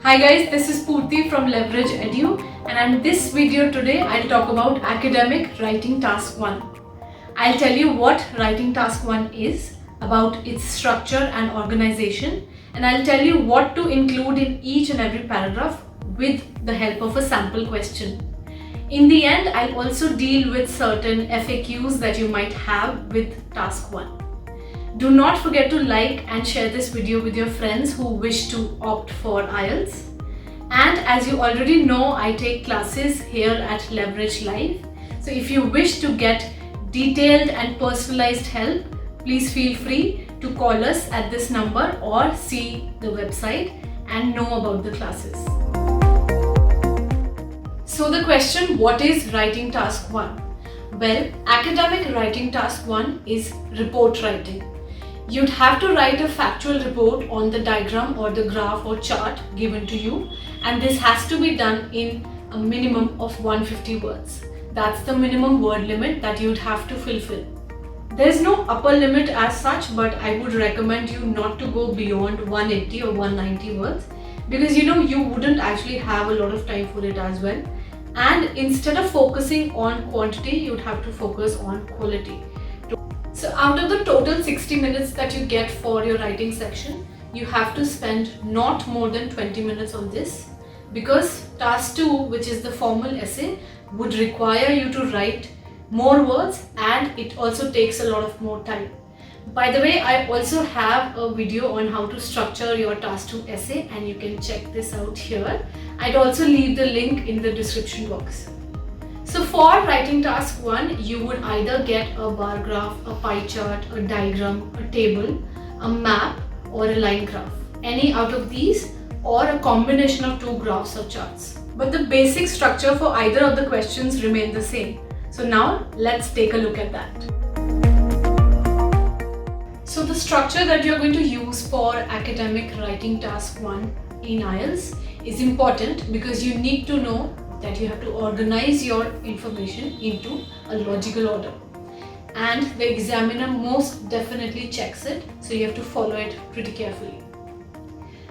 Hi guys, this is Purti from Leverage Edu, and in this video today I'll talk about academic writing task 1. I'll tell you what writing task 1 is, about its structure and organization, and I'll tell you what to include in each and every paragraph with the help of a sample question. In the end, I'll also deal with certain FAQs that you might have with task 1. Do not forget to like and share this video with your friends who wish to opt for IELTS. And as you already know, I take classes here at Leverage Live. So if you wish to get detailed and personalized help, please feel free to call us at this number or see the website and know about the classes. So the question, what is writing task 1? Well, academic writing task 1 is report writing. You'd have to write a factual report on the diagram or the graph or chart given to you, and this has to be done in a minimum of 150 words. That's the minimum word limit that you'd have to fulfill. There's no upper limit as such, but I would recommend you not to go beyond 180 or 190 words because you wouldn't actually have a lot of time for it as well. And instead of focusing on quantity, you'd have to focus on quality. So out of the total 60 minutes that you get for your writing section, you have to spend not more than 20 minutes on this because task 2, which is the formal essay, would require you to write more words and it also takes a lot of more time. By the way, I also have a video on how to structure your task 2 essay and you can check this out here. I'd also leave the link in the description box. So for writing task 1, you would either get a bar graph, a pie chart, a diagram, a table, a map or a line graph. Any out of these or a combination of two graphs or charts. But the basic structure for either of the questions remain the same. So now let's take a look at that. So the structure that you're going to use for academic writing task 1 in IELTS is important because you need to know that you have to organize your information into a logical order. And the examiner most definitely checks it, so you have to follow it pretty carefully.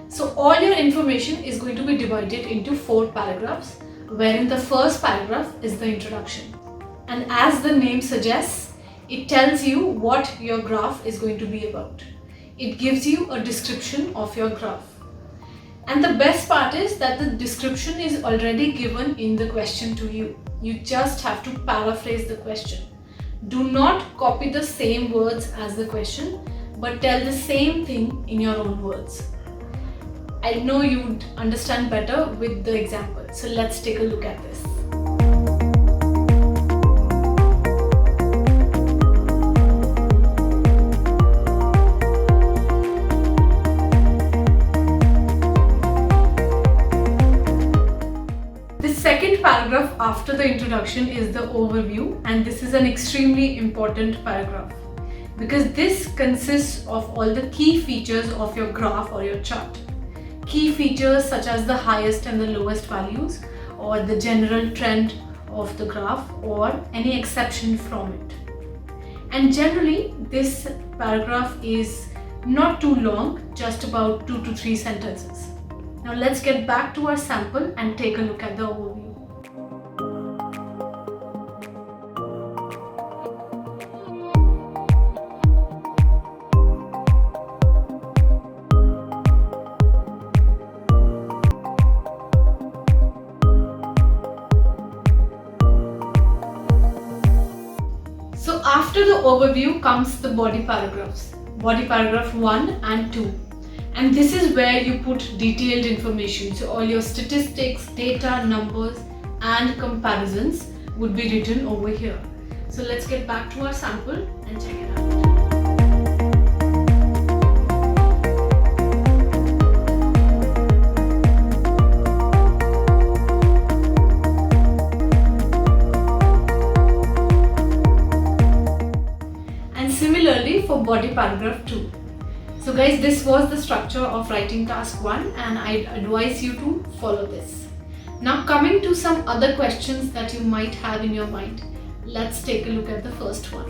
So all your information is going to be divided into 4 paragraphs, wherein the first paragraph is the introduction. And as the name suggests, it tells you what your graph is going to be about. It gives you a description of your graph. And the best part is that the description is already given in the question to you. You just have to paraphrase the question. Do not copy the same words as the question, but tell the same thing in your own words. I know you would understand better with the example. So let's take a look at this. Paragraph after the introduction is the overview, and this is an extremely important paragraph because this consists of all the key features of your graph or your chart. Key features such as the highest and the lowest values or the general trend of the graph or any exception from it. And generally this paragraph is not too long, just about 2 to 3 sentences. Now let's get back to our sample and take a look at the overview. So after the overview comes the body paragraphs, body paragraph 1 and 2. And this is where you put detailed information. So all your statistics, data, numbers and comparisons would be written over here. So let's get back to our sample and check it out. Similarly for body paragraph 2. So guys, this was the structure of writing task 1 and I advise you to follow this. Now coming to some other questions that you might have in your mind, let's take a look at the first one.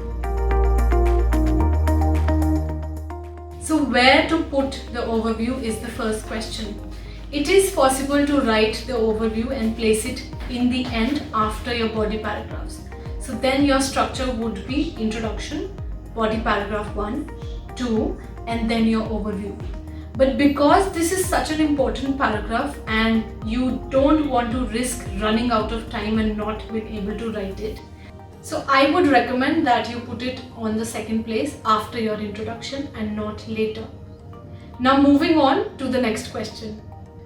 So where to put the overview is the first question. It is possible to write the overview and place it in the end after your body paragraphs. So then your structure would be introduction, body paragraph 1, 2, and then your overview. But because this is such an important paragraph and you don't want to risk running out of time and not being able to write it, so I would recommend that you put it on the second place after your introduction and not later. Now moving on to the next question.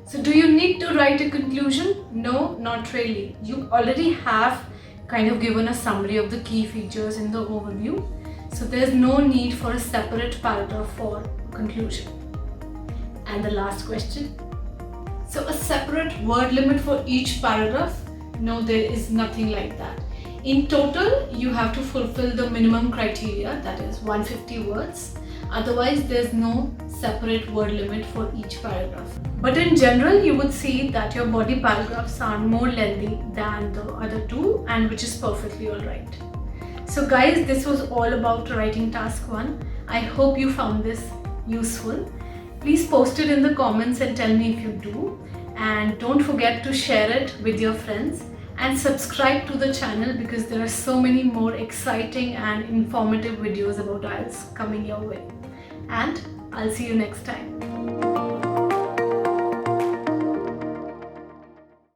So do you need to write a conclusion? No, not really. You already have kind of given a summary of the key features in the overview. So there's no need for a separate paragraph for conclusion. And the last question. So a separate word limit for each paragraph? No, there is nothing like that. In total, you have to fulfill the minimum criteria, that is 150 words. Otherwise, there's no separate word limit for each paragraph. But in general, you would see that your body paragraphs are more lengthy than the other two, and which is perfectly alright. So guys, this was all about writing task 1. I hope you found this useful. Please post it in the comments and tell me if you do. And don't forget to share it with your friends and subscribe to the channel because there are so many more exciting and informative videos about IELTS coming your way. And I'll see you next time.